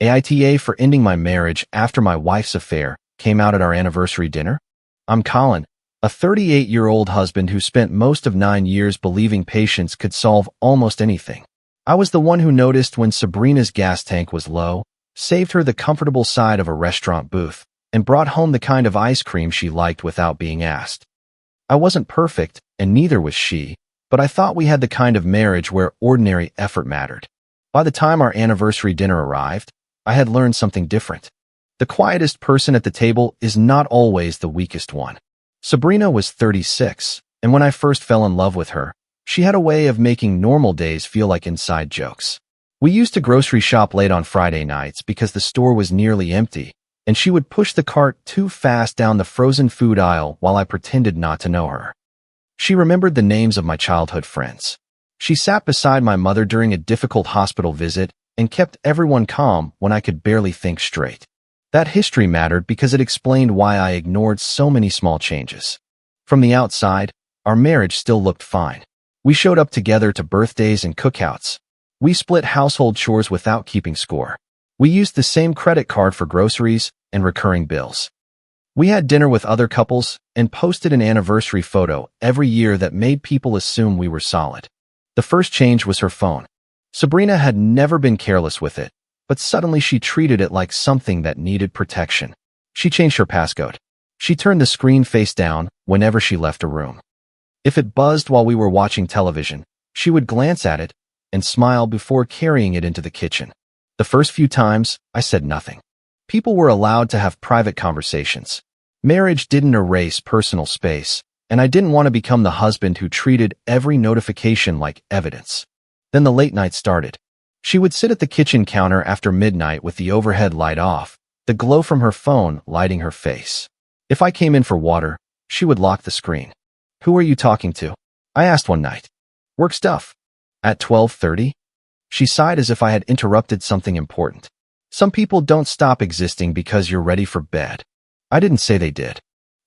AITA for ending my marriage after my wife's affair came out at our anniversary dinner? I'm Colin, a 38-year-old husband who spent most of 9 years believing patience could solve almost anything. I was the one who noticed when Sabrina's gas tank was low, saved her the comfortable side of a restaurant booth, and brought home the kind of ice cream she liked without being asked. I wasn't perfect, and neither was she, but I thought we had the kind of marriage where ordinary effort mattered. By the time our anniversary dinner arrived, I had learned something different. The quietest person at the table is not always the weakest one. Sabrina was 36, and when I first fell in love with her, she had a way of making normal days feel like inside jokes. We used to grocery shop late on Friday nights because the store was nearly empty, and she would push the cart too fast down the frozen food aisle while I pretended not to know her. She remembered the names of my childhood friends. She sat beside my mother during a difficult hospital visit and kept everyone calm when I could barely think straight. That history mattered because it explained why I ignored so many small changes. From the outside, our marriage still looked fine. We showed up together to birthdays and cookouts. We split household chores without keeping score. We used the same credit card for groceries and recurring bills. We had dinner with other couples and posted an anniversary photo every year that made people assume we were solid. The first change was her phone. Sabrina had never been careless with it, but suddenly she treated it like something that needed protection. She changed her passcode. She turned the screen face down whenever she left a room. If it buzzed while we were watching television, she would glance at it and smile before carrying it into the kitchen. The first few times, I said nothing. People were allowed to have private conversations. Marriage didn't erase personal space, and I didn't want to become the husband who treated every notification like evidence. Then the late night started. She would sit at the kitchen counter after midnight with the overhead light off, the glow from her phone lighting her face. If I came in for water, she would lock the screen. "Who are you talking to?" I asked one night. "Work stuff." At 12:30? She sighed as if I had interrupted something important. Some people don't stop existing because you're ready for bed. I didn't say they did.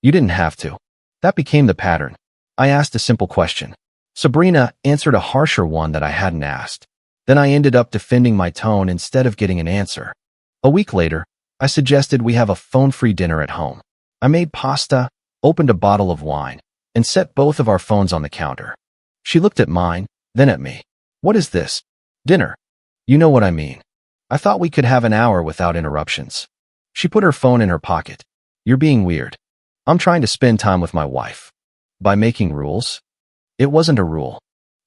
You didn't have to. That became the pattern. I asked a simple question. Sabrina answered a harsher one that I hadn't asked. Then I ended up defending my tone instead of getting an answer. A week later, I suggested we have a phone-free dinner at home. I made pasta, opened a bottle of wine, and set both of our phones on the counter. She looked at mine, then at me. "What is this?" "Dinner. You know what I mean. I thought we could have an hour without interruptions." She put her phone in her pocket. "You're being weird. I'm trying to spend time with my wife." By making rules? It wasn't a rule.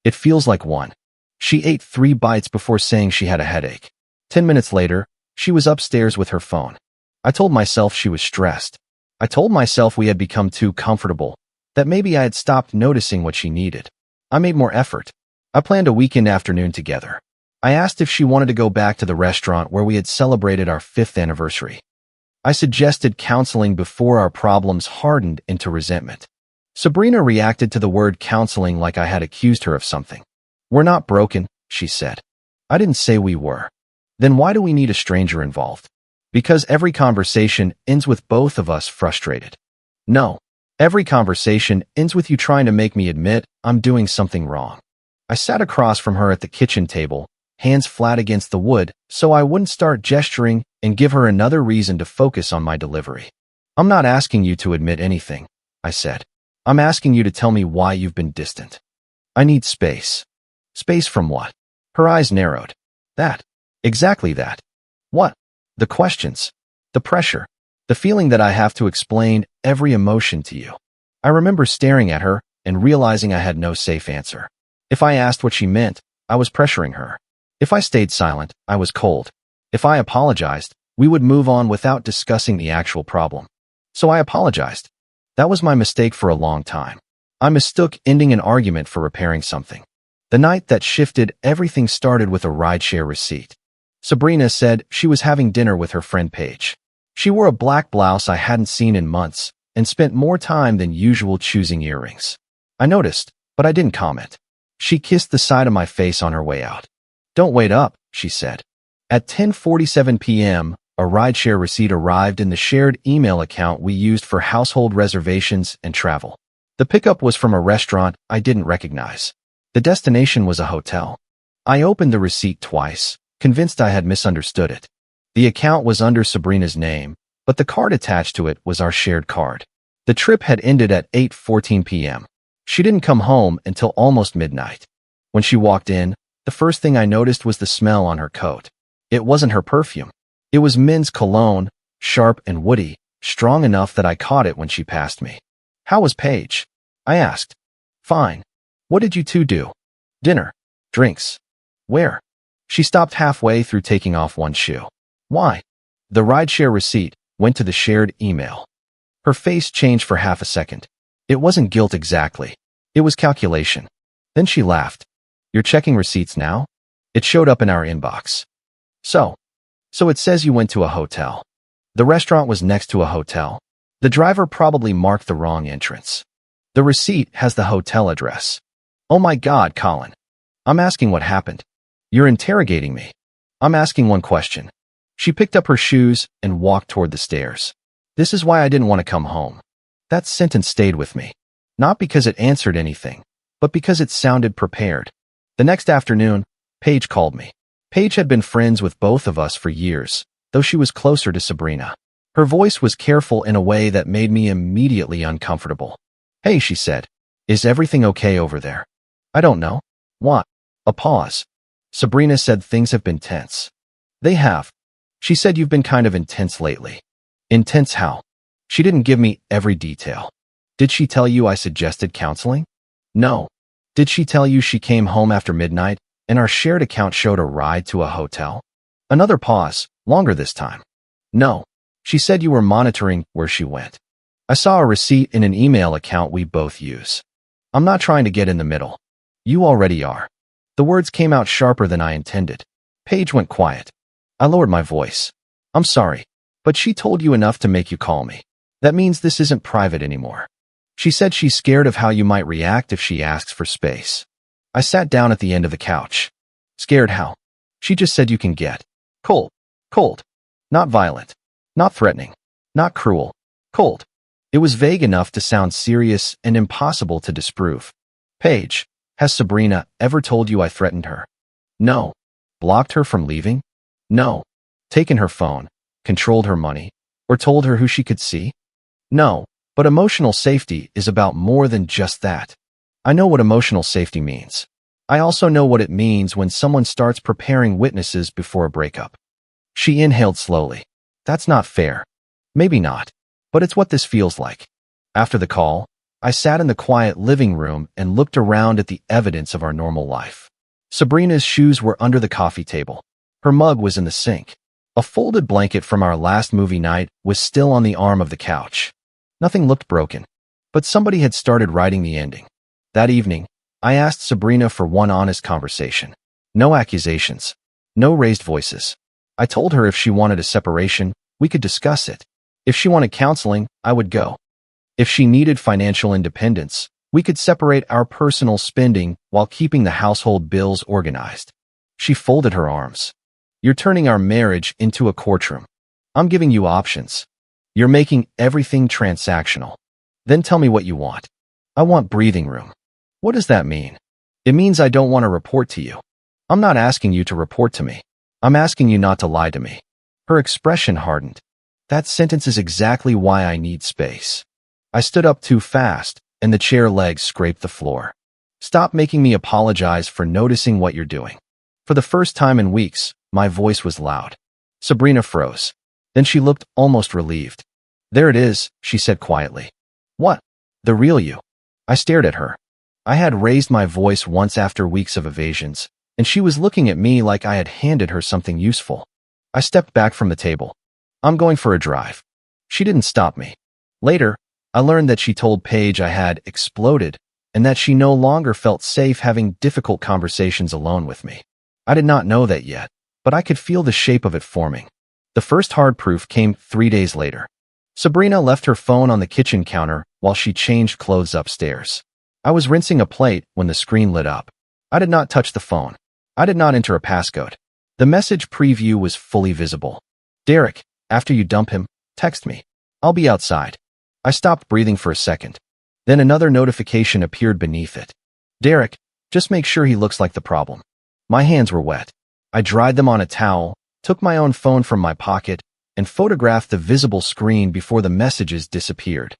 It feels like one. She ate 3 bites before saying she had a headache. 10 minutes later, she was upstairs with her phone. I told myself she was stressed. I told myself we had become too comfortable, that maybe I had stopped noticing what she needed. I made more effort. I planned a weekend afternoon together. I asked if she wanted to go back to the restaurant where we had celebrated our 5th anniversary. I suggested counseling before our problems hardened into resentment. Sabrina reacted to the word counseling like I had accused her of something. "We're not broken," she said. I didn't say we were. Then why do we need a stranger involved? Because every conversation ends with both of us frustrated. No. Every conversation ends with you trying to make me admit I'm doing something wrong. I sat across from her at the kitchen table, hands flat against the wood, so I wouldn't start gesturing and give her another reason to focus on my delivery. "I'm not asking you to admit anything," I said. "I'm asking you to tell me why you've been distant." "I need space." "Space from what?" Her eyes narrowed. "That. Exactly that." "What?" "The questions. The pressure. The feeling that I have to explain every emotion to you." I remember staring at her and realizing I had no safe answer. If I asked what she meant, I was pressuring her. If I stayed silent, I was cold. If I apologized, we would move on without discussing the actual problem. So I apologized. That was my mistake for a long time. I mistook ending an argument for repairing something. The night that shifted everything started with a rideshare receipt. Sabrina said she was having dinner with her friend Paige. She wore a black blouse I hadn't seen in months and spent more time than usual choosing earrings. I noticed, but I didn't comment. She kissed the side of my face on her way out. "Don't wait up," she said. At 10:47 p.m., a rideshare receipt arrived in the shared email account we used for household reservations and travel. The pickup was from a restaurant I didn't recognize. The destination was a hotel. I opened the receipt twice, convinced I had misunderstood it. The account was under Sabrina's name, but the card attached to it was our shared card. The trip had ended at 8:14 p.m. She didn't come home until almost midnight. When she walked in, the first thing I noticed was the smell on her coat. It wasn't her perfume. It was men's cologne, sharp and woody, strong enough that I caught it when she passed me. "How was Paige?" I asked. "Fine. What did you two do?" "Dinner. Drinks." "Where?" She stopped halfway through taking off one shoe. "Why?" "The rideshare receipt went to the shared email." Her face changed for half a second. It wasn't guilt exactly. It was calculation. Then she laughed. "You're checking receipts now?" It showed up in our inbox. So it says you went to a hotel. The restaurant was next to a hotel. The driver probably marked the wrong entrance. The receipt has the hotel address. Oh my God, Colin. I'm asking what happened. You're interrogating me. I'm asking one question. She picked up her shoes and walked toward the stairs. This is why I didn't want to come home. That sentence stayed with me. Not because it answered anything, but because it sounded prepared. The next afternoon, Paige called me. Paige had been friends with both of us for years, though she was closer to Sabrina. Her voice was careful in a way that made me immediately uncomfortable. "Hey," she said. "Is everything okay over there?" "I don't know." "What?" A pause. "Sabrina said things have been tense." "They have." "She said you've been kind of intense lately." "Intense how?" She didn't give me every detail. "Did she tell you I suggested counseling?" "No." "Did she tell you she came home after midnight and our shared account showed a ride to a hotel?" Another pause, longer this time. "No." "She said you were monitoring where she went." "I saw a receipt in an email account we both use." "I'm not trying to get in the middle." "You already are." The words came out sharper than I intended. Paige went quiet. I lowered my voice. "I'm sorry, but she told you enough to make you call me. That means this isn't private anymore." She said she's scared of how you might react if she asks for space. I sat down at the end of the couch. "Scared how?" She just said you can get cold. Cold. Not violent. Not threatening. Not cruel. Cold. It was vague enough to sound serious and impossible to disprove. "Paige, has Sabrina ever told you I threatened her?" "No." "Blocked her from leaving?" "No." "Taken her phone, controlled her money, or told her who she could see?" "No." But emotional safety is about more than just that. I know what emotional safety means. I also know what it means when someone starts preparing witnesses before a breakup. She inhaled slowly. "That's not fair." "Maybe not, but it's what this feels like." After the call, I sat in the quiet living room and looked around at the evidence of our normal life. Sabrina's shoes were under the coffee table. Her mug was in the sink. A folded blanket from our last movie night was still on the arm of the couch. Nothing looked broken, but somebody had started writing the ending. That evening, I asked Sabrina for one honest conversation. No accusations. No raised voices. I told her if she wanted a separation, we could discuss it. If she wanted counseling, I would go. If she needed financial independence, we could separate our personal spending while keeping the household bills organized. She folded her arms. "You're turning our marriage into a courtroom. I'm giving you options. You're making everything transactional. Then tell me what you want." "I want breathing room." "What does that mean?" "It means I don't want to report to you." "I'm not asking you to report to me. I'm asking you not to lie to me." Her expression hardened. "That sentence is exactly why I need space." I stood up too fast, and the chair legs scraped the floor. "Stop making me apologize for noticing what you're doing." For the first time in weeks, my voice was loud. Sabrina froze. Then she looked almost relieved. "There it is," she said quietly. "What?" "The real you." I stared at her. I had raised my voice once after weeks of evasions, and she was looking at me like I had handed her something useful. I stepped back from the table. "I'm going for a drive." She didn't stop me. Later, I learned that she told Paige I had exploded and that she no longer felt safe having difficult conversations alone with me. I did not know that yet, but I could feel the shape of it forming. The first hard proof came 3 days later. Sabrina left her phone on the kitchen counter while she changed clothes upstairs. I was rinsing a plate when the screen lit up. I did not touch the phone. I did not enter a passcode. The message preview was fully visible. "Derek, after you dump him, text me. I'll be outside." I stopped breathing for a second. Then another notification appeared beneath it. "Derek, just make sure he looks like the problem." My hands were wet. I dried them on a towel, took my own phone from my pocket, and photographed the visible screen before the messages disappeared.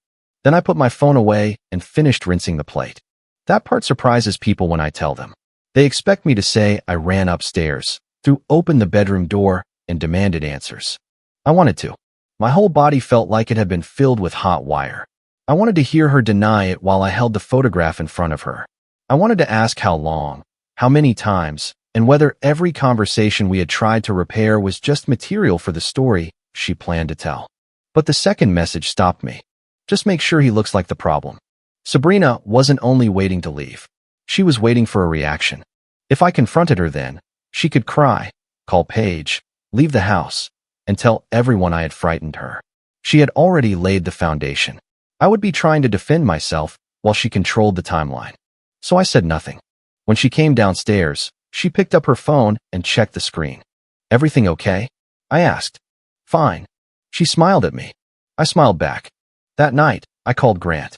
Then I put my phone away and finished rinsing the plate. That part surprises people when I tell them. They expect me to say I ran upstairs, threw open the bedroom door, and demanded answers. I wanted to. My whole body felt like it had been filled with hot wire. I wanted to hear her deny it while I held the photograph in front of her. I wanted to ask how long, how many times, and whether every conversation we had tried to repair was just material for the story she planned to tell. But the second message stopped me. Just make sure he looks like the problem. Sabrina wasn't only waiting to leave. She was waiting for a reaction. If I confronted her then, she could cry, call Paige, leave the house, and tell everyone I had frightened her. She had already laid the foundation. I would be trying to defend myself while she controlled the timeline. So I said nothing. When she came downstairs, she picked up her phone and checked the screen. Everything okay? I asked. Fine. She smiled at me. I smiled back. That night, I called Grant.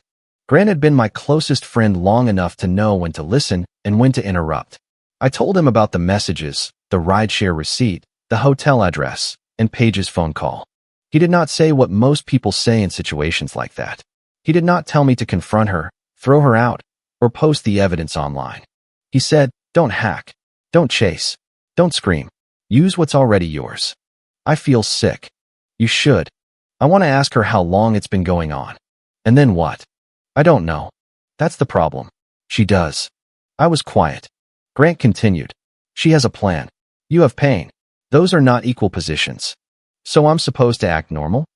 Grant had been my closest friend long enough to know when to listen and when to interrupt. I told him about the messages, the rideshare receipt, the hotel address, and Paige's phone call. He did not say what most people say in situations like that. He did not tell me to confront her, throw her out, or post the evidence online. He said, don't hack, don't chase, don't scream. Use what's already yours. I feel sick. You should. I want to ask her how long it's been going on. And then what? I don't know. That's the problem. She does. I was quiet. Grant continued. She has a plan. You have pain. Those are not equal positions. So I'm supposed to act normal?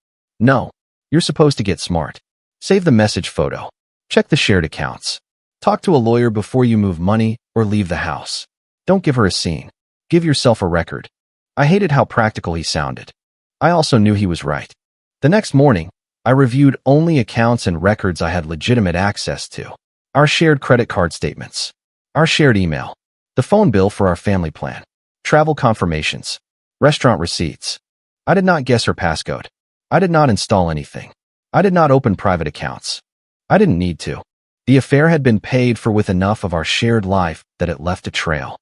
No. You're supposed to get smart. Save the message photo. Check the shared accounts. Talk to a lawyer before you move money or leave the house. Don't give her a scene. Give yourself a record. I hated how practical he sounded. I also knew he was right. The next morning, I reviewed only accounts and records I had legitimate access to. Our shared credit card statements. Our shared email. The phone bill for our family plan. Travel confirmations. Restaurant receipts. I did not guess her passcode. I did not install anything. I did not open private accounts. I didn't need to. The affair had been paid for with enough of our shared life that it left a trail.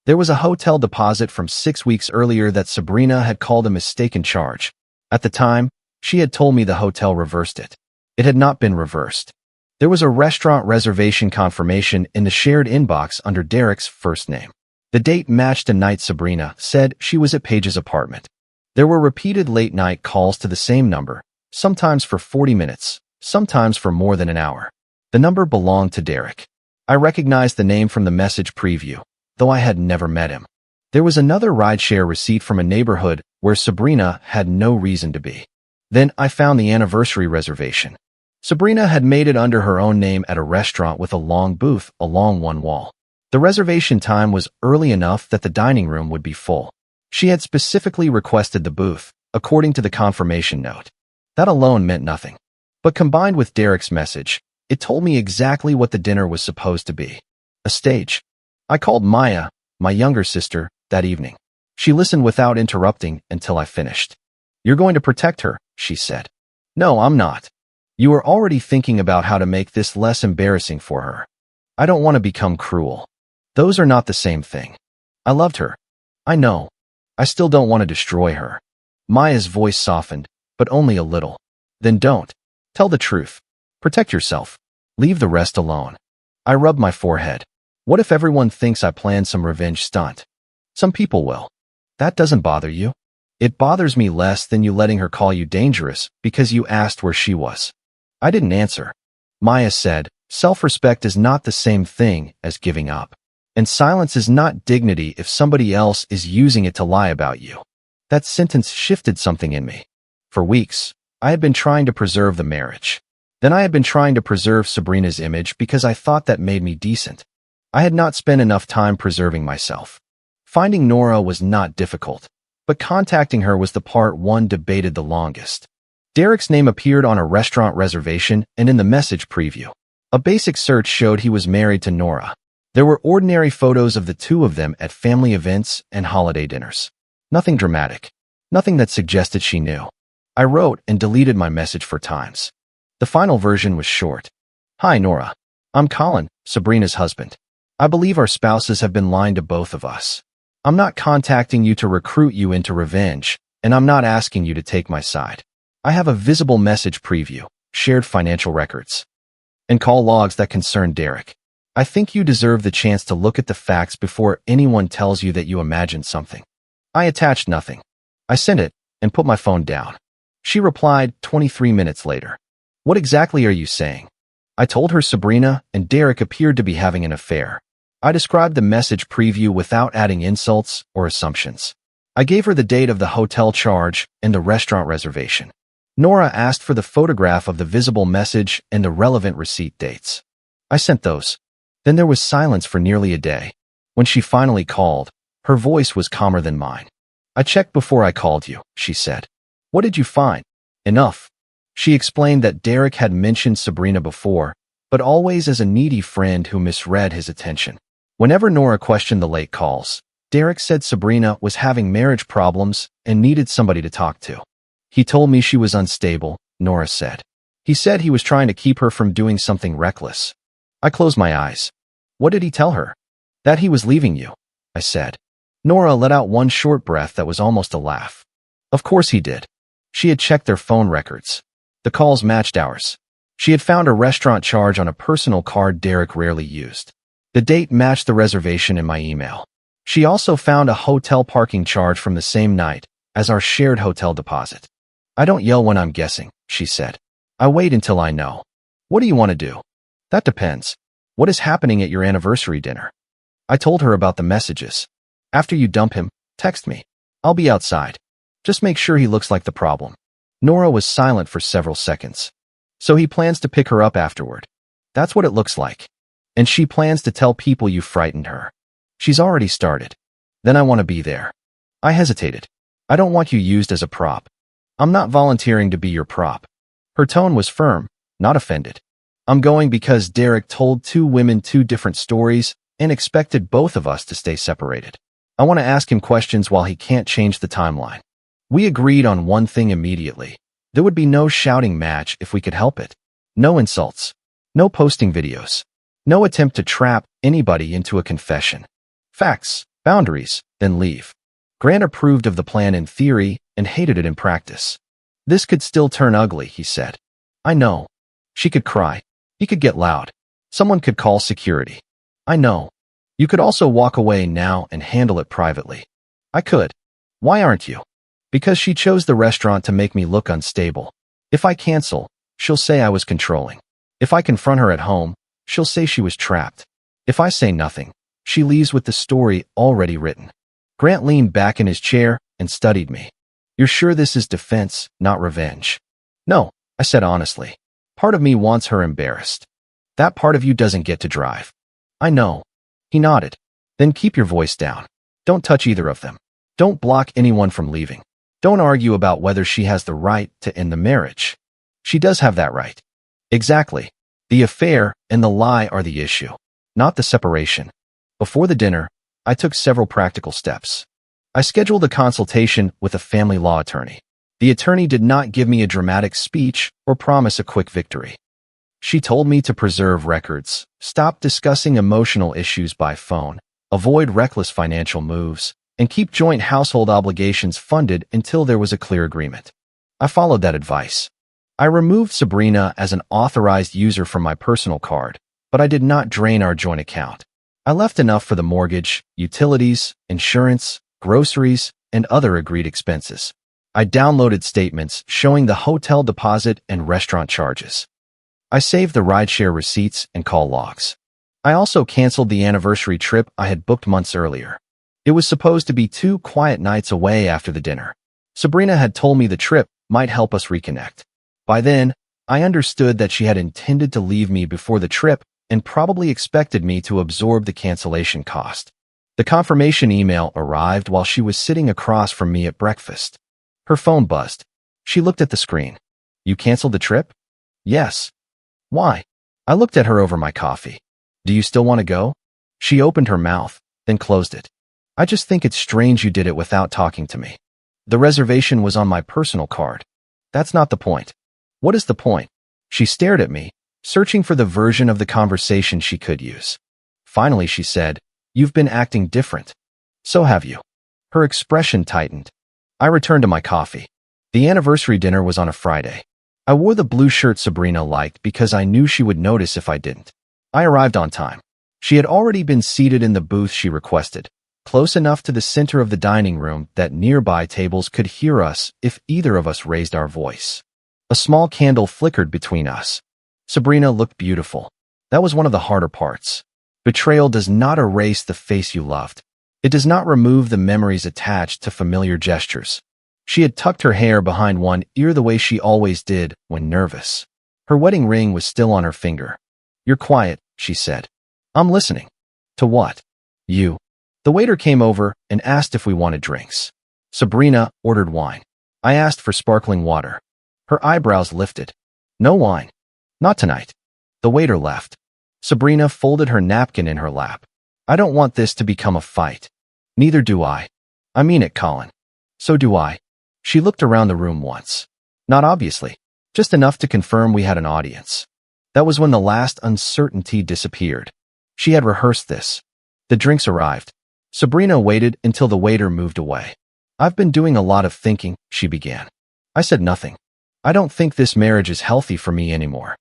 There was a hotel deposit from 6 weeks earlier that Sabrina had called a mistaken charge. At the time, she had told me the hotel reversed it. It had not been reversed. There was a restaurant reservation confirmation in the shared inbox under Derek's first name. The date matched a night Sabrina said she was at Paige's apartment. There were repeated late-night calls to the same number, sometimes for 40 minutes, sometimes for more than an hour. The number belonged to Derek. I recognized the name from the message preview, though I had never met him. There was another rideshare receipt from a neighborhood where Sabrina had no reason to be. Then I found the anniversary reservation. Sabrina had made it under her own name at a restaurant with a long booth along one wall. The reservation time was early enough that the dining room would be full. She had specifically requested the booth, according to the confirmation note. That alone meant nothing. But combined with Derek's message, it told me exactly what the dinner was supposed to be. A stage. I called Maya, my younger sister, that evening. She listened without interrupting until I finished. You're going to protect her, she said. No, I'm not. You are already thinking about how to make this less embarrassing for her. I don't want to become cruel. Those are not the same thing. I loved her. I know. I still don't want to destroy her. Maya's voice softened, but only a little. Then don't. Tell the truth. Protect yourself. Leave the rest alone. I rubbed my forehead. What if everyone thinks I planned some revenge stunt? Some people will. That doesn't bother you. It bothers me less than you letting her call you dangerous because you asked where she was. I didn't answer. Maya said, self-respect is not the same thing as giving up. And silence is not dignity if somebody else is using it to lie about you. That sentence shifted something in me. For weeks, I had been trying to preserve the marriage. Then I had been trying to preserve Sabrina's image because I thought that made me decent. I had not spent enough time preserving myself. Finding Nora was not difficult, but contacting her was the part one debated the longest. Derek's name appeared on a restaurant reservation and in the message preview. A basic search showed he was married to Nora. There were ordinary photos of the two of them at family events and holiday dinners. Nothing dramatic. Nothing that suggested she knew. I wrote and deleted my message 4 times. The final version was short. Hi, Nora. I'm Colin, Sabrina's husband. I believe our spouses have been lying to both of us. I'm not contacting you to recruit you into revenge, and I'm not asking you to take my side. I have a visible message preview, shared financial records, and call logs that concern Derek. I think you deserve the chance to look at the facts before anyone tells you that you imagined something. I attached nothing. I sent it and put my phone down. She replied 23 minutes later. What exactly are you saying? I told her Sabrina and Derek appeared to be having an affair. I described the message preview without adding insults or assumptions. I gave her the date of the hotel charge and the restaurant reservation. Nora asked for the photograph of the visible message and the relevant receipt dates. I sent those. Then there was silence for nearly a day. When she finally called, her voice was calmer than mine. I checked before I called you, she said. What did you find? Enough. She explained that Derek had mentioned Sabrina before, but always as a needy friend who misread his attention. Whenever Nora questioned the late calls, Derek said Sabrina was having marriage problems and needed somebody to talk to. He told me she was unstable, Nora said. He said he was trying to keep her from doing something reckless. I closed my eyes. What did he tell her? That he was leaving you, I said. Nora let out one short breath that was almost a laugh. Of course he did. She had checked their phone records. The calls matched ours. She had found a restaurant charge on a personal card Derek rarely used. The date matched the reservation in my email. She also found a hotel parking charge from the same night as our shared hotel deposit. I don't yell when I'm guessing, she said. I wait until I know. What do you want to do? That depends. What is happening at your anniversary dinner? I told her about the messages. After you dump him, text me. I'll be outside. Just make sure he looks like the problem. Nora was silent for several seconds. So he plans to pick her up afterward. That's what it looks like. And she plans to tell people you frightened her. She's already started. Then I want to be there. I hesitated. I don't want you used as a prop. I'm not volunteering to be your prop. Her tone was firm, not offended. I'm going because Derek told two women two different stories and expected both of us to stay separated. I want to ask him questions while he can't change the timeline. We agreed on one thing immediately. There would be no shouting match if we could help it. No insults. No posting videos. No attempt to trap anybody into a confession. Facts, boundaries, then leave. Grant approved of the plan in theory and hated it in practice. This could still turn ugly, he said. I know. She could cry. He could get loud. Someone could call security. I know. You could also walk away now and handle it privately. I could. Why aren't you? Because she chose the restaurant to make me look unstable. If I cancel, she'll say I was controlling. If I confront her at home, she'll say she was trapped. If I say nothing, she leaves with the story already written. Grant leaned back in his chair and studied me. You're sure this is defense, not revenge? No, I said honestly. Part of me wants her embarrassed. That part of you doesn't get to drive. I know. He nodded. Then keep your voice down. Don't touch either of them. Don't block anyone from leaving. Don't argue about whether she has the right to end the marriage. She does have that right. Exactly. The affair and the lie are the issue, not the separation. Before the dinner, I took several practical steps. I scheduled a consultation with a family law attorney. The attorney did not give me a dramatic speech or promise a quick victory. She told me to preserve records, stop discussing emotional issues by phone, avoid reckless financial moves, and keep joint household obligations funded until there was a clear agreement. I followed that advice. I removed Sabrina as an authorized user from my personal card, but I did not drain our joint account. I left enough for the mortgage, utilities, insurance, groceries, and other agreed expenses. I downloaded statements showing the hotel deposit and restaurant charges. I saved the rideshare receipts and call logs. I also canceled the anniversary trip I had booked months earlier. It was supposed to be 2 quiet nights away after the dinner. Sabrina had told me the trip might help us reconnect. By then, I understood that she had intended to leave me before the trip and probably expected me to absorb the cancellation cost. The confirmation email arrived while she was sitting across from me at breakfast. Her phone buzzed. She looked at the screen. You canceled the trip? Yes. Why? I looked at her over my coffee. Do you still want to go? She opened her mouth, then closed it. I just think it's strange you did it without talking to me. The reservation was on my personal card. That's not the point. What is the point? She stared at me, searching for the version of the conversation she could use. Finally, she said, You've been acting different. So have you. Her expression tightened. I returned to my coffee. The anniversary dinner was on a Friday. I wore the blue shirt Sabrina liked because I knew she would notice if I didn't. I arrived on time. She had already been seated in the booth she requested, close enough to the center of the dining room that nearby tables could hear us if either of us raised our voice. A small candle flickered between us. Sabrina looked beautiful. That was one of the harder parts. Betrayal does not erase the face you loved. It does not remove the memories attached to familiar gestures. She had tucked her hair behind one ear the way she always did when nervous. Her wedding ring was still on her finger. "You're quiet," she said. "I'm listening." "To what?" "You." The waiter came over and asked if we wanted drinks. Sabrina ordered wine. I asked for sparkling water. Her eyebrows lifted. "No wine." "Not tonight." The waiter left. Sabrina folded her napkin in her lap. "I don't want this to become a fight." "Neither do I." "I mean it, Colin." "So do I." She looked around the room once. Not obviously, just enough to confirm we had an audience. That was when the last uncertainty disappeared. She had rehearsed this. The drinks arrived. Sabrina waited until the waiter moved away. "I've been doing a lot of thinking," she began. I said nothing. "I don't think this marriage is healthy for me anymore."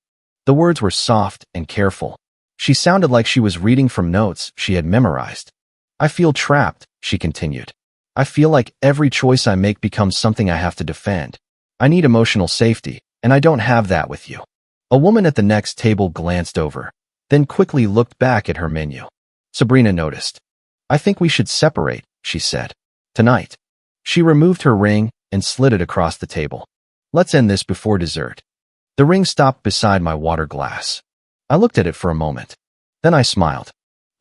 The words were soft and careful. She sounded like she was reading from notes she had memorized. "I feel trapped," she continued. "I feel like every choice I make becomes something I have to defend. I need emotional safety, and I don't have that with you." A woman at the next table glanced over, then quickly looked back at her menu. Sabrina noticed. "I think we should separate," she said. "Tonight." She removed her ring and slid it across the table. "Let's end this before dessert." The ring stopped beside my water glass. I looked at it for a moment. Then I smiled.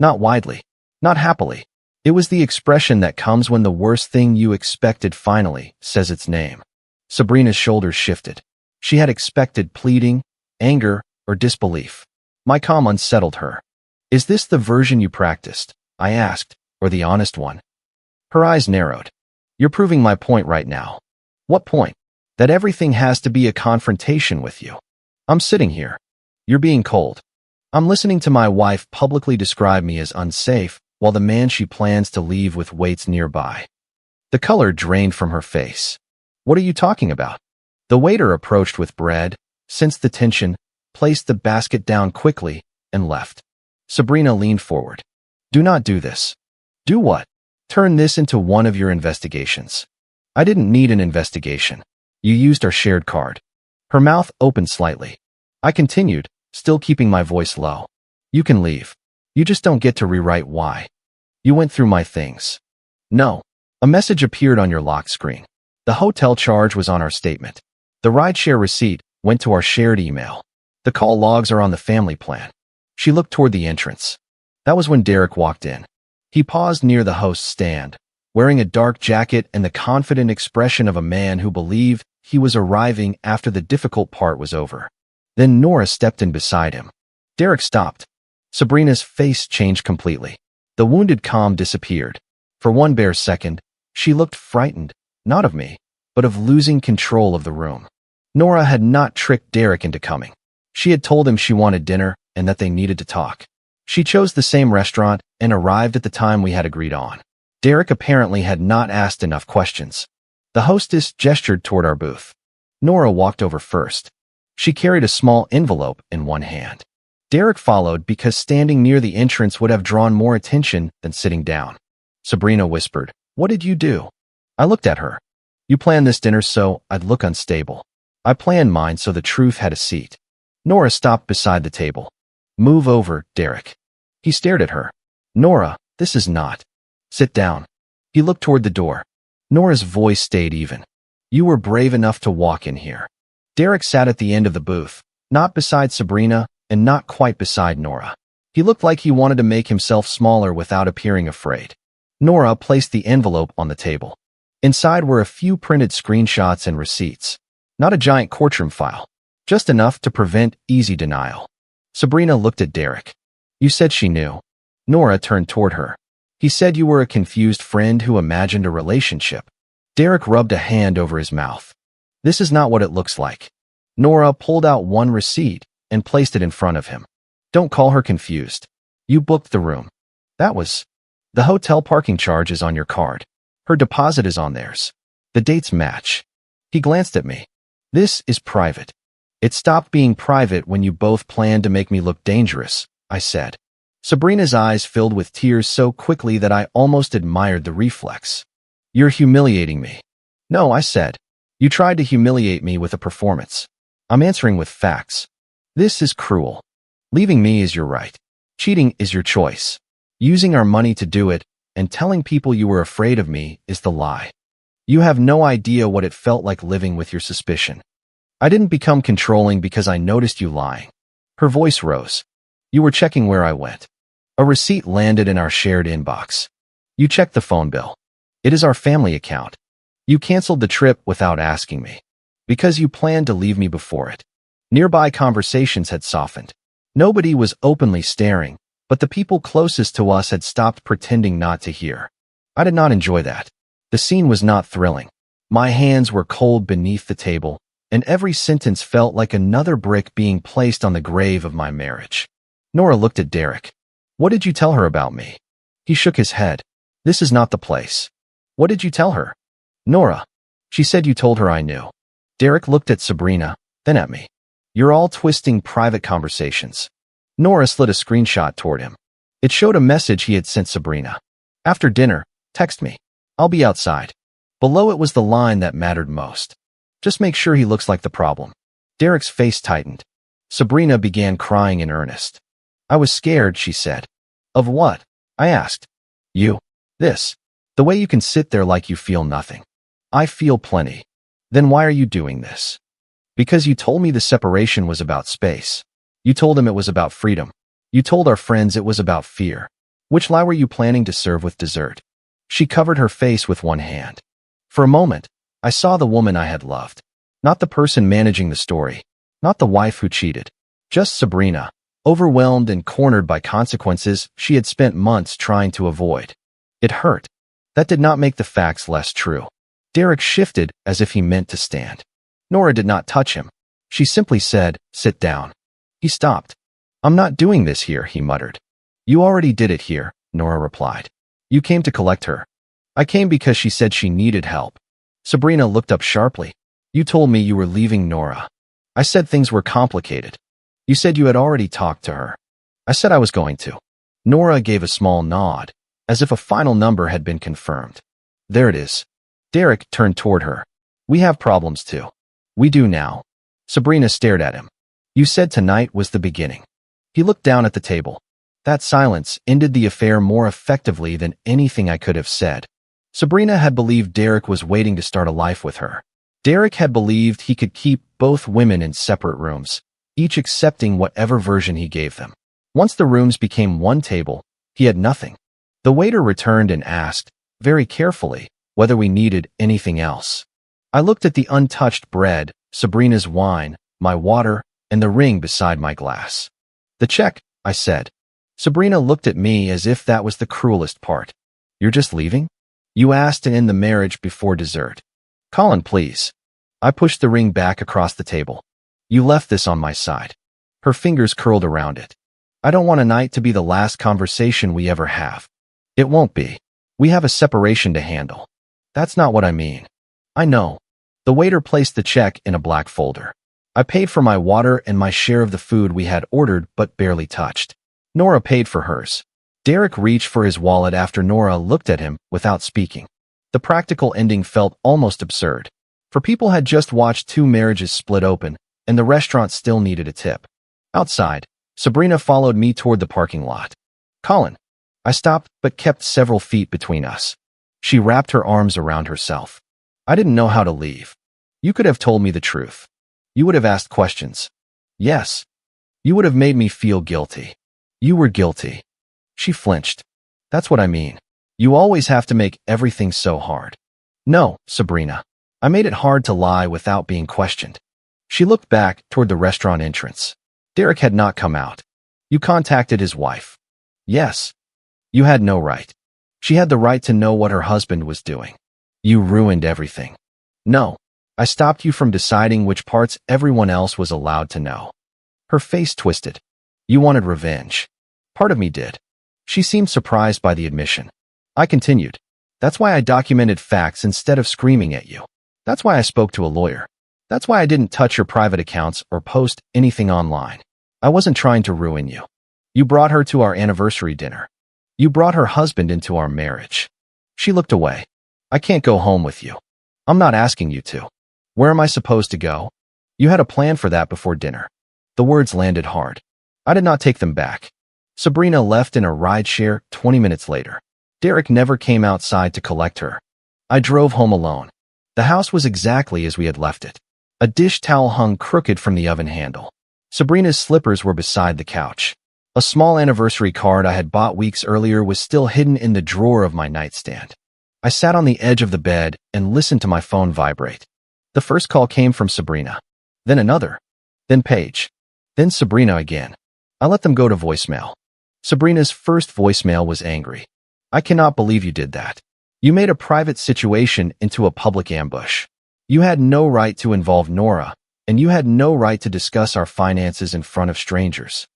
Not widely. Not happily. It was the expression that comes when the worst thing you expected finally says its name. Sabrina's shoulders shifted. She had expected pleading, anger, or disbelief. My calm unsettled her. "Is this the version you practiced?" I asked, "or the honest one?" Her eyes narrowed. "You're proving my point right now." "What point?" "That everything has to be a confrontation with you. I'm sitting here. You're being cold. I'm listening to my wife publicly describe me as unsafe, while the man she plans to leave with waits nearby." The color drained from her face. "What are you talking about?" The waiter approached with bread, sensed the tension, placed the basket down quickly, and left. Sabrina leaned forward. "Do not do this." "Do what?" "Turn this into one of your investigations." "I didn't need an investigation. You used our shared card." Her mouth opened slightly. I continued, still keeping my voice low. "You can leave. You just don't get to rewrite why. You went through my things." "No." A message appeared on your lock screen. The hotel charge was on our statement. The rideshare receipt went to our shared email. The call logs are on the family plan. She looked toward the entrance. That was when Derek walked in. He paused near the host's stand, wearing a dark jacket and the confident expression of a man who believed he was arriving after the difficult part was over. Then Nora stepped in beside him. Derek stopped. Sabrina's face changed completely. The wounded calm disappeared. For one bare second, she looked frightened, not of me, but of losing control of the room. Nora had not tricked Derek into coming. She had told him she wanted dinner and that they needed to talk. She chose the same restaurant and arrived at the time we had agreed on. Derek apparently had not asked enough questions. The hostess gestured toward our booth. Nora walked over first. She carried a small envelope in one hand. Derek followed because standing near the entrance would have drawn more attention than sitting down. Sabrina whispered, "What did you do?" I looked at her. "You planned this dinner so I'd look unstable. I planned mine so the truth had a seat." Nora stopped beside the table. "Move over, Derek." He stared at her. "Nora, this is not." "Sit down." He looked toward the door. Nora's voice stayed even. "You were brave enough to walk in here." Derek sat at the end of the booth, not beside Sabrina and not quite beside Nora. He looked like he wanted to make himself smaller without appearing afraid. Nora placed the envelope on the table. Inside were a few printed screenshots and receipts. Not a giant courtroom file, just enough to prevent easy denial. Sabrina looked at Derek. "You said she knew." Nora turned toward her. "He said you were a confused friend who imagined a relationship." Derek rubbed a hand over his mouth. "This is not what it looks like." Nora pulled out one receipt and placed it in front of him. "Don't call her confused. You booked the room." That was... The hotel parking charge is on your card. Her deposit is on theirs. The dates match. He glanced at me. This is private. It stopped being private when you both planned to make me look dangerous, I said. Sabrina's eyes filled with tears so quickly that I almost admired the reflex. You're humiliating me. No, I said. You tried to humiliate me with a performance. I'm answering with facts. This is cruel. Leaving me is your right. Cheating is your choice. Using our money to do it and telling people you were afraid of me is the lie. You have no idea what it felt like living with your suspicion. I didn't become controlling because I noticed you lying. Her voice rose. You were checking where I went. A receipt landed in our shared inbox. You checked the phone bill. It is our family account. You canceled the trip without asking me. Because you planned to leave me before it. Nearby conversations had softened. Nobody was openly staring, but the people closest to us had stopped pretending not to hear. I did not enjoy that. The scene was not thrilling. My hands were cold beneath the table, and every sentence felt like another brick being placed on the grave of my marriage. Nora looked at Derek. What did you tell her about me? He shook his head. This is not the place. What did you tell her? Nora. She said you told her I knew. Derek looked at Sabrina, then at me. You're all twisting private conversations. Nora slid a screenshot toward him. It showed a message he had sent Sabrina. After dinner, text me. I'll be outside. Below it was the line that mattered most. Just make sure he looks like the problem. Derek's face tightened. Sabrina began crying in earnest. I was scared, she said. Of what? I asked. You. This. The way you can sit there like you feel nothing. I feel plenty. Then why are you doing this? Because you told me the separation was about space. You told him it was about freedom. You told our friends it was about fear. Which lie were you planning to serve with dessert? She covered her face with one hand. For a moment, I saw the woman I had loved. Not the person managing the story. Not the wife who cheated. Just Sabrina, overwhelmed and cornered by consequences she had spent months trying to avoid. It hurt. That did not make the facts less true. Derek shifted as if he meant to stand. Nora did not touch him. She simply said, sit down. He stopped. I'm not doing this here, he muttered. You already did it here, Nora replied. You came to collect her. I came because she said she needed help. Sabrina looked up sharply. You told me you were leaving Nora. I said things were complicated. You said you had already talked to her. I said I was going to. Nora gave a small nod, as if a final number had been confirmed. There it is. Derek turned toward her. We have problems too. We do now. Sabrina stared at him. You said tonight was the beginning. He looked down at the table. That silence ended the affair more effectively than anything I could have said. Sabrina had believed Derek was waiting to start a life with her. Derek had believed he could keep both women in separate rooms, each accepting whatever version he gave them. Once the rooms became one table, he had nothing. The waiter returned and asked, very carefully, whether we needed anything else. I looked at the untouched bread, Sabrina's wine, my water, and the ring beside my glass. The check, I said. Sabrina looked at me as if that was the cruelest part. You're just leaving? You asked to end the marriage before dessert. Colin, please. I pushed the ring back across the table. You left this on my side. Her fingers curled around it. I don't want a night to be the last conversation we ever have. It won't be. We have a separation to handle. That's not what I mean. I know. The waiter placed the check in a black folder. I paid for my water and my share of the food we had ordered but barely touched. Nora paid for hers. Derek reached for his wallet after Nora looked at him without speaking. The practical ending felt almost absurd. For people had just watched two marriages split open, and the restaurant still needed a tip. Outside, Sabrina followed me toward the parking lot. Colin. I stopped but kept several feet between us. She wrapped her arms around herself. I didn't know how to leave. You could have told me the truth. You would have asked questions. Yes. You would have made me feel guilty. You were guilty. She flinched. That's what I mean. You always have to make everything so hard. No, Sabrina. I made it hard to lie without being questioned. She looked back toward the restaurant entrance. Derek had not come out. You contacted his wife. Yes. You had no right. She had the right to know what her husband was doing. You ruined everything. No. I stopped you from deciding which parts everyone else was allowed to know. Her face twisted. You wanted revenge. Part of me did. She seemed surprised by the admission. I continued. That's why I documented facts instead of screaming at you. That's why I spoke to a lawyer. That's why I didn't touch your private accounts or post anything online. I wasn't trying to ruin you. You brought her to our anniversary dinner. You brought her husband into our marriage. She looked away. I can't go home with you. I'm not asking you to. Where am I supposed to go? You had a plan for that before dinner. The words landed hard. I did not take them back. Sabrina left in a rideshare 20 minutes later. Derek never came outside to collect her. I drove home alone. The house was exactly as we had left it. A dish towel hung crooked from the oven handle. Sabrina's slippers were beside the couch. A small anniversary card I had bought weeks earlier was still hidden in the drawer of my nightstand. I sat on the edge of the bed and listened to my phone vibrate. The first call came from Sabrina. Then another. Then Paige. Then Sabrina again. I let them go to voicemail. Sabrina's first voicemail was angry. I cannot believe you did that. You made a private situation into a public ambush. You had no right to involve Nora, and you had no right to discuss our finances in front of strangers.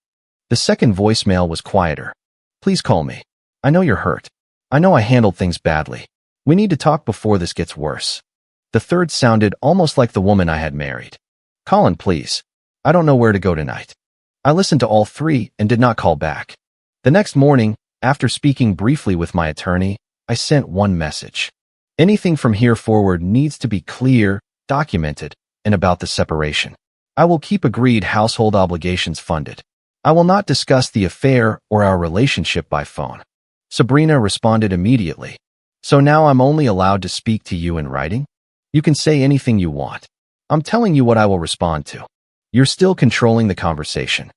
The second voicemail was quieter. Please call me. I know you're hurt. I know I handled things badly. We need to talk before this gets worse. The third sounded almost like the woman I had married. Colin, please. I don't know where to go tonight. I listened to all three and did not call back. The next morning, after speaking briefly with my attorney, I sent one message. Anything from here forward needs to be clear, documented, and about the separation. I will keep agreed household obligations funded. I will not discuss the affair or our relationship by phone. Sabrina responded immediately. So now I'm only allowed to speak to you in writing? You can say anything you want. I'm telling you what I will respond to. You're still controlling the conversation.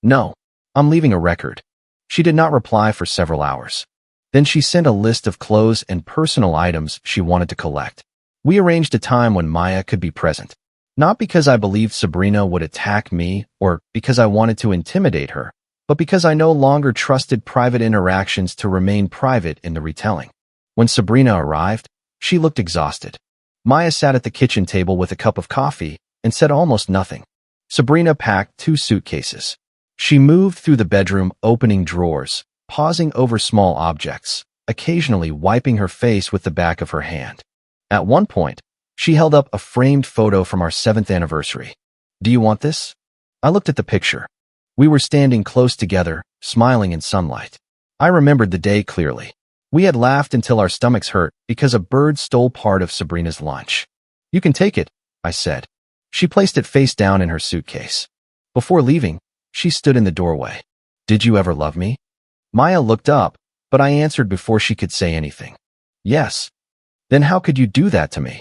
No, I'm leaving a record. She did not reply for several hours. Then she sent a list of clothes and personal items she wanted to collect. We arranged a time when Maya could be present. Not because I believed Sabrina would attack me or because I wanted to intimidate her, but because I no longer trusted private interactions to remain private in the retelling. When Sabrina arrived, she looked exhausted. Maya sat at the kitchen table with a cup of coffee and said almost nothing. Sabrina packed 2 suitcases. She moved through the bedroom, opening drawers, pausing over small objects, occasionally wiping her face with the back of her hand. At one point, she held up a framed photo from our 7th anniversary. Do you want this? I looked at the picture. We were standing close together, smiling in sunlight. I remembered the day clearly. We had laughed until our stomachs hurt because a bird stole part of Sabrina's lunch. You can take it, I said. She placed it face down in her suitcase. Before leaving, she stood in the doorway. Did you ever love me? Maya looked up, but I answered before she could say anything. Yes. Then how could you do that to me?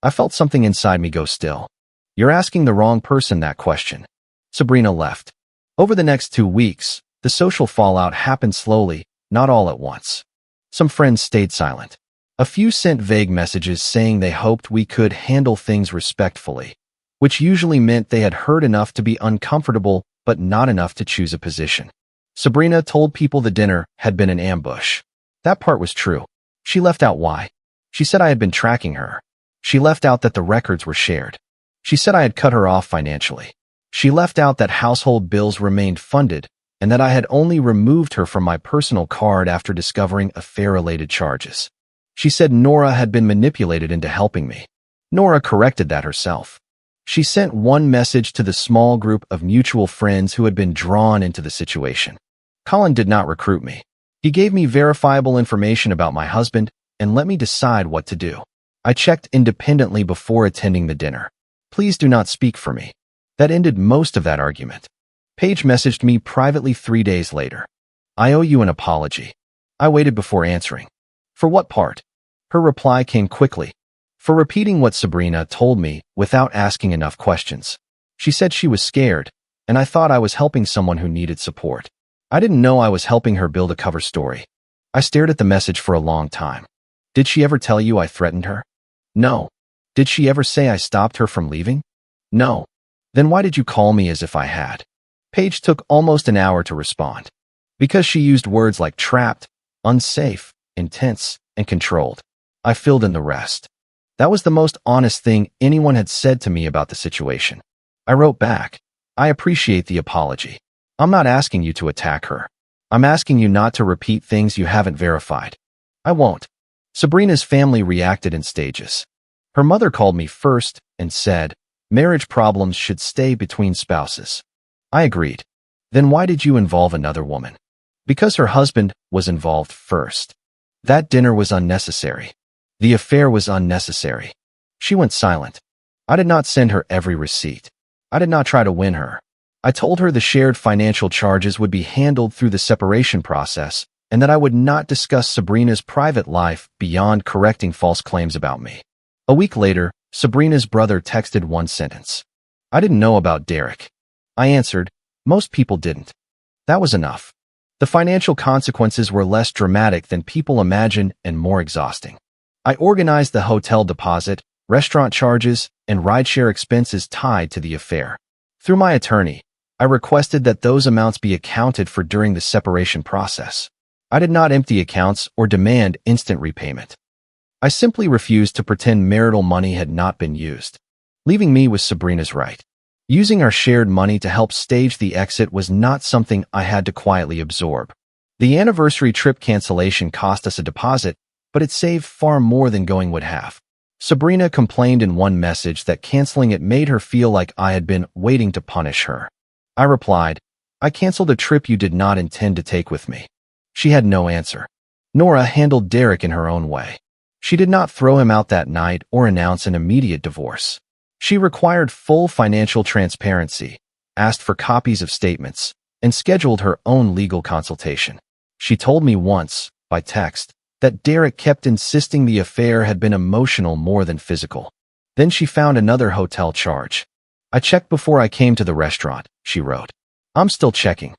I felt something inside me go still. You're asking the wrong person that question. Sabrina left. Over the next 2 weeks, the social fallout happened slowly, not all at once. Some friends stayed silent. A few sent vague messages saying they hoped we could handle things respectfully, which usually meant they had heard enough to be uncomfortable but not enough to choose a position. Sabrina told people the dinner had been an ambush. That part was true. She left out why. She said I had been tracking her. She left out that the records were shared. She said I had cut her off financially. She left out that household bills remained funded and that I had only removed her from my personal card after discovering affair-related charges. She said Nora had been manipulated into helping me. Nora corrected that herself. She sent one message to the small group of mutual friends who had been drawn into the situation. Colin did not recruit me. He gave me verifiable information about my husband and let me decide what to do. I checked independently before attending the dinner. Please do not speak for me. That ended most of that argument. Paige messaged me privately 3 days later. I owe you an apology. I waited before answering. For what part? Her reply came quickly. For repeating what Sabrina told me without asking enough questions. She said she was scared, and I thought I was helping someone who needed support. I didn't know I was helping her build a cover story. I stared at the message for a long time. Did she ever tell you I threatened her? No. Did she ever say I stopped her from leaving? No. Then why did you call me as if I had? Paige took almost an hour to respond. Because she used words like trapped, unsafe, intense, and controlled. I filled in the rest. That was the most honest thing anyone had said to me about the situation. I wrote back, I appreciate the apology. I'm not asking you to attack her. I'm asking you not to repeat things you haven't verified. I won't. Sabrina's family reacted in stages. Her mother called me first and said, marriage problems should stay between spouses. I agreed. Then why did you involve another woman? Because her husband was involved first. That dinner was unnecessary. The affair was unnecessary. She went silent. I did not send her every receipt. I did not try to win her. I told her the shared financial charges would be handled through the separation process and that I would not discuss Sabrina's private life beyond correcting false claims about me. A week later, Sabrina's brother texted one sentence. I didn't know about Derek. I answered, most people didn't. That was enough. The financial consequences were less dramatic than people imagine and more exhausting. I organized the hotel deposit, restaurant charges, and rideshare expenses tied to the affair. Through my attorney, I requested that those amounts be accounted for during the separation process. I did not empty accounts or demand instant repayment. I simply refused to pretend marital money had not been used. Leaving me was Sabrina's right. Using our shared money to help stage the exit was not something I had to quietly absorb. The anniversary trip cancellation cost us a deposit, but it saved far more than going would have. Sabrina complained in one message that canceling it made her feel like I had been waiting to punish her. I replied, I canceled a trip you did not intend to take with me. She had no answer. Nora handled Derek in her own way. She did not throw him out that night or announce an immediate divorce. She required full financial transparency, asked for copies of statements, and scheduled her own legal consultation. She told me once, by text, that Derek kept insisting the affair had been emotional more than physical. Then she found another hotel charge. I checked before I came to the restaurant, she wrote. I'm still checking.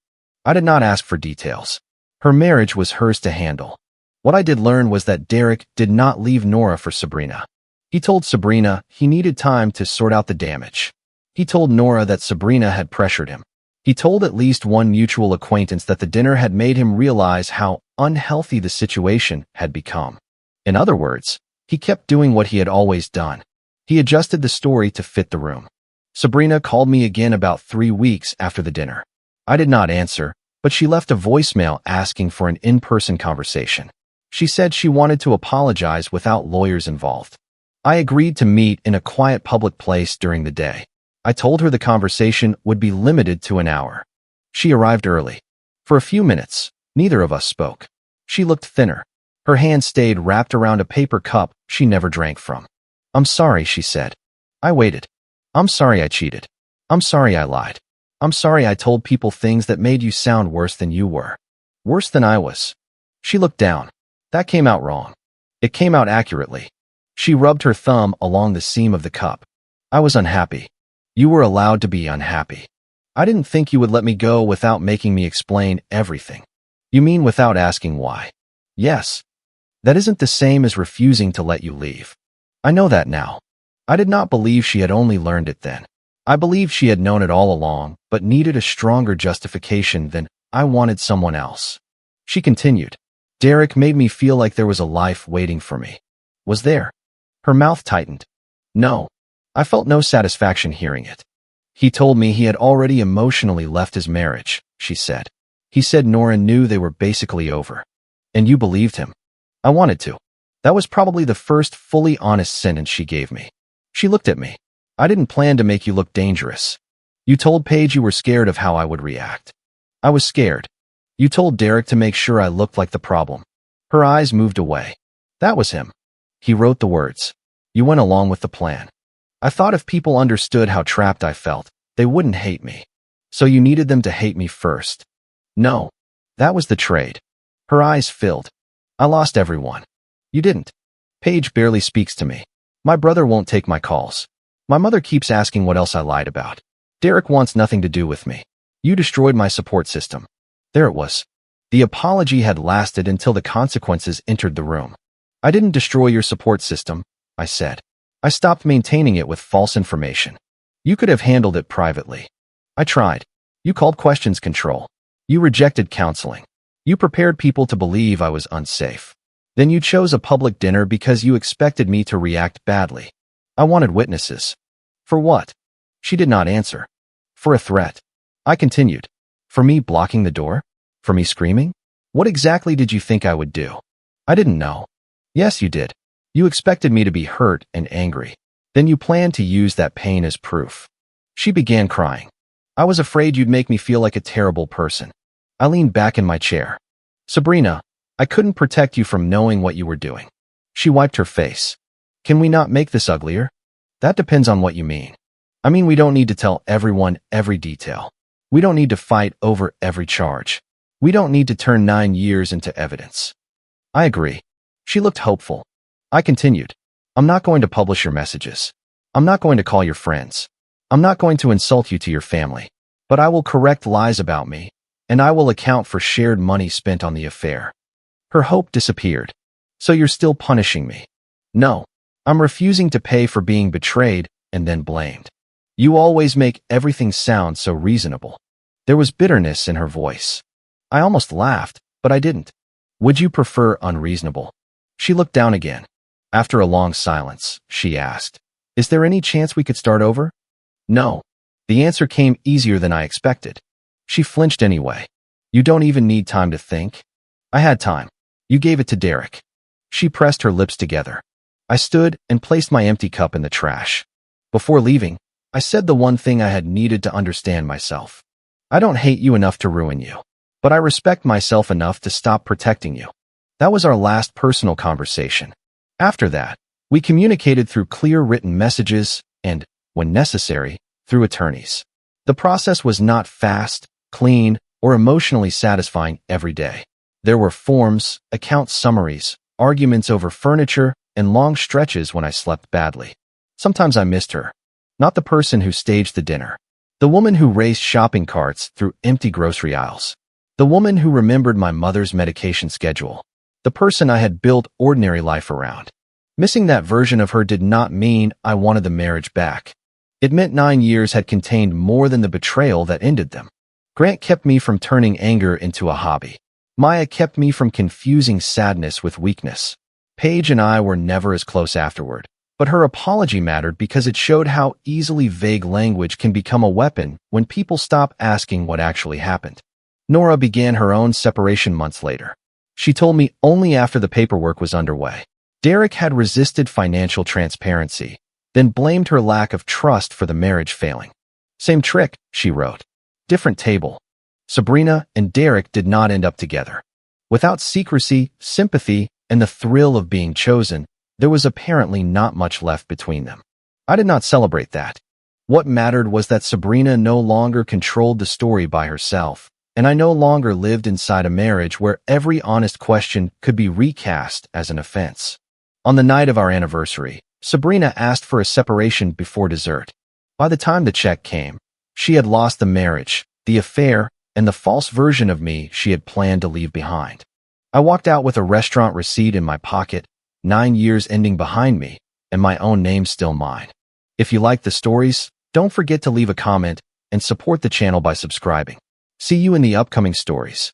I did not ask for details. Her marriage was hers to handle. What I did learn was that Derek did not leave Nora for Sabrina. He told Sabrina he needed time to sort out the damage. He told Nora that Sabrina had pressured him. He told at least one mutual acquaintance that the dinner had made him realize how unhealthy the situation had become. In other words, he kept doing what he had always done. He adjusted the story to fit the room. Sabrina called me again about 3 weeks after the dinner. I did not answer, but she left a voicemail asking for an in-person conversation. She said she wanted to apologize without lawyers involved. I agreed to meet in a quiet public place during the day. I told her the conversation would be limited to an hour. She arrived early. For a few minutes, neither of us spoke. She looked thinner. Her hand stayed wrapped around a paper cup she never drank from. I'm sorry, she said. I waited. I'm sorry I cheated. I'm sorry I lied. I'm sorry I told people things that made you sound worse than you were. Worse than I was. She looked down. That came out wrong. It came out accurately. She rubbed her thumb along the seam of the cup. I was unhappy. You were allowed to be unhappy. I didn't think you would let me go without making me explain everything. You mean without asking why? Yes. That isn't the same as refusing to let you leave. I know that now. I did not believe she had only learned it then. I believed she had known it all along, but needed a stronger justification than I wanted someone else. She continued. Derek made me feel like there was a life waiting for me. Was there? Her mouth tightened. No. I felt no satisfaction hearing it. He told me he had already emotionally left his marriage, she said. He said Nora knew they were basically over. And you believed him. I wanted to. That was probably the first fully honest sentence she gave me. She looked at me. I didn't plan to make you look dangerous. You told Paige you were scared of how I would react. I was scared. You told Derek to make sure I looked like the problem. Her eyes moved away. That was him. He wrote the words. You went along with the plan. I thought if people understood how trapped I felt, they wouldn't hate me. So you needed them to hate me first. No. That was the trade. Her eyes filled. I lost everyone. You didn't. Paige barely speaks to me. My brother won't take my calls. My mother keeps asking what else I lied about. Derek wants nothing to do with me. You destroyed my support system. There it was. The apology had lasted until the consequences entered the room. I didn't destroy your support system, I said. I stopped maintaining it with false information. You could have handled it privately. I tried. You called questions control. You rejected counseling. You prepared people to believe I was unsafe. Then you chose a public dinner because you expected me to react badly. I wanted witnesses. For what? She did not answer. For a threat. I continued. For me blocking the door? For me screaming? What exactly did you think I would do? I didn't know. Yes, you did. You expected me to be hurt and angry. Then you planned to use that pain as proof. She began crying. I was afraid you'd make me feel like a terrible person. I leaned back in my chair. Sabrina, I couldn't protect you from knowing what you were doing. She wiped her face. Can we not make this uglier? That depends on what you mean. I mean, we don't need to tell everyone every detail. We don't need to fight over every charge. We don't need to turn 9 years into evidence. I agree. She looked hopeful. I continued. I'm not going to publish your messages. I'm not going to call your friends. I'm not going to insult you to your family. But I will correct lies about me, and I will account for shared money spent on the affair. Her hope disappeared. So you're still punishing me? No. I'm refusing to pay for being betrayed and then blamed. You always make everything sound so reasonable. There was bitterness in her voice. I almost laughed, but I didn't. Would you prefer unreasonable? She looked down again. After a long silence, she asked, Is there any chance we could start over? No. The answer came easier than I expected. She flinched anyway. You don't even need time to think. I had time. You gave it to Derek. She pressed her lips together. I stood and placed my empty cup in the trash. Before leaving, I said the one thing I had needed to understand myself. I don't hate you enough to ruin you, but I respect myself enough to stop protecting you. That was our last personal conversation. After that, we communicated through clear written messages and, when necessary, through attorneys. The process was not fast, clean, or emotionally satisfying every day. There were forms, account summaries, arguments over furniture, and long stretches when I slept badly. Sometimes I missed her. Not the person who staged the dinner. The woman who raced shopping carts through empty grocery aisles. The woman who remembered my mother's medication schedule. The person I had built ordinary life around. Missing that version of her did not mean I wanted the marriage back. It meant 9 years had contained more than the betrayal that ended them. Grant kept me from turning anger into a hobby. Maya kept me from confusing sadness with weakness. Paige and I were never as close afterward, but her apology mattered because it showed how easily vague language can become a weapon when people stop asking what actually happened. Nora began her own separation months later. She told me only after the paperwork was underway. Derek had resisted financial transparency, then blamed her lack of trust for the marriage failing. Same trick, she wrote. Different table. Sabrina and Derek did not end up together. Without secrecy, sympathy, and the thrill of being chosen, there was apparently not much left between them. I did not celebrate that. What mattered was that Sabrina no longer controlled the story by herself, and I no longer lived inside a marriage where every honest question could be recast as an offense. On the night of our anniversary, Sabrina asked for a separation before dessert. By the time the check came, she had lost the marriage, the affair, and the false version of me she had planned to leave behind. I walked out with a restaurant receipt in my pocket, 9 years ending behind me, and my own name still mine. If you like the stories, don't forget to leave a comment and support the channel by subscribing. See you in the upcoming stories.